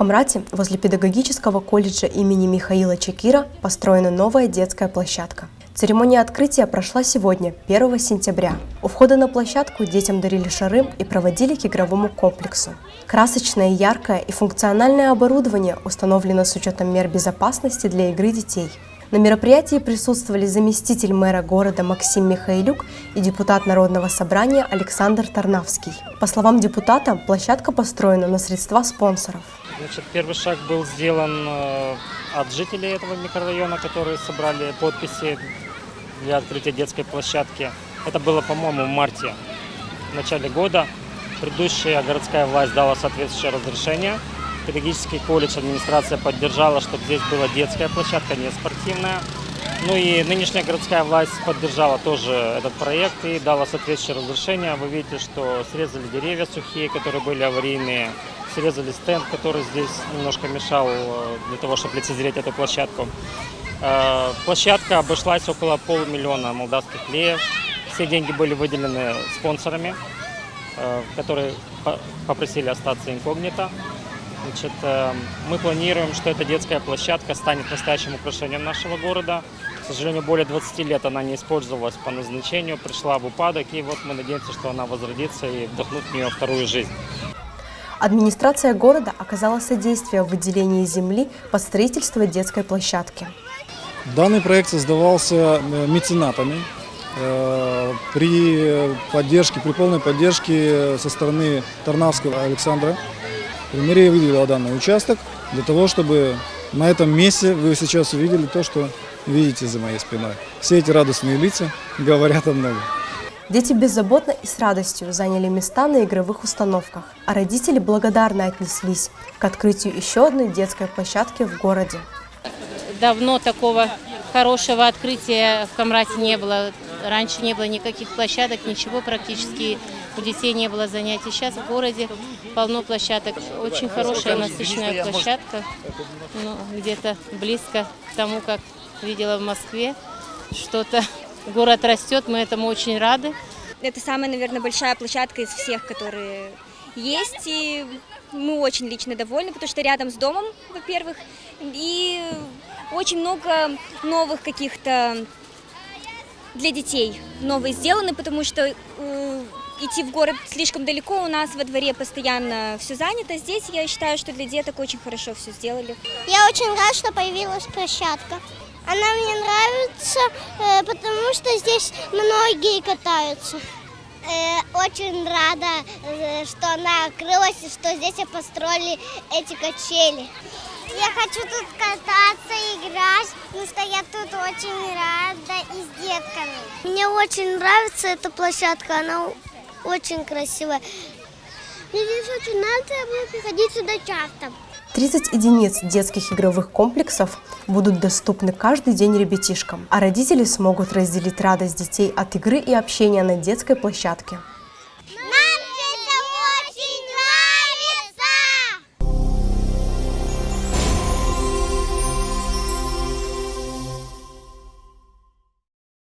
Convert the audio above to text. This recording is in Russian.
Камрате возле педагогического колледжа имени Михаила Чекира построена новая детская площадка. Церемония открытия прошла сегодня, 1 сентября. У входа на площадку детям дарили шары и проводили к игровому комплексу. Красочное, яркое и функциональное оборудование установлено с учетом мер безопасности для игры детей. На мероприятии присутствовали заместитель мэра города Максим Михайлюк и депутат Народного собрания Александр Тарнавский. По словам депутата, площадка построена на средства спонсоров. Первый шаг был сделан от жителей этого микрорайона, которые собрали подписи для открытия детской площадки. Это было, по-моему, в марте, в начале года. Предыдущая городская власть дала соответствующее разрешение. Педагогический колледж, администрация поддержала, чтобы здесь была детская площадка, не спортивная. Ну и нынешняя городская власть поддержала тоже этот проект и дала соответствующее разрешение. Вы видите, что срезали деревья сухие, которые были аварийные, срезали стенд, который здесь немножко мешал для того, чтобы лицезреть эту площадку. Площадка обошлась около 500 000 молдавских леев. Все деньги были выделены спонсорами, которые попросили остаться инкогнито. Мы планируем, что эта детская площадка станет настоящим украшением нашего города. К сожалению, более 20 лет она не использовалась по назначению, пришла в упадок, и вот мы надеемся, что она возродится и вдохнут в нее вторую жизнь. Администрация города оказала содействие в выделении земли под строительство детской площадки. Данный проект создавался меценатами при полной поддержке со стороны Тарнавского Александра. Мэрия выделила данный участок для того, чтобы на этом месте вы сейчас увидели то, что видите за моей спиной. Все эти радостные лица говорят о многом. Дети беззаботно и с радостью заняли места на игровых установках, а родители благодарно отнеслись к открытию еще одной детской площадки в городе. Давно такого хорошего открытия в Камрате не было. Раньше не было никаких площадок, ничего практически. У детей не было занятий. Сейчас в городе полно площадок. Очень хорошая, насыщенная площадка. Где-то близко к тому, как видела в Москве. Что-то город растет, мы этому очень рады. Это самая, наверное, большая площадка из всех, которые есть. И мы очень лично довольны, потому что рядом с домом, во-первых. И очень много новых каких-то для детей новые сделаны, потому что идти в город слишком далеко, у нас во дворе постоянно все занято. Здесь я считаю, что для деток очень хорошо все сделали. Я очень рада, что появилась площадка. Она мне нравится, потому что здесь многие катаются. Очень рада, что она открылась и что здесь построили эти качели. Я хочу тут кататься, играть, потому что я тут очень рада и с детками. Мне очень нравится эта площадка, она очень красивая. Мне здесь очень нравится, я буду приходить сюда часто. 30 единиц детских игровых комплексов будут доступны каждый день ребятишкам, а родители смогут разделить радость детей от игры и общения на детской площадке.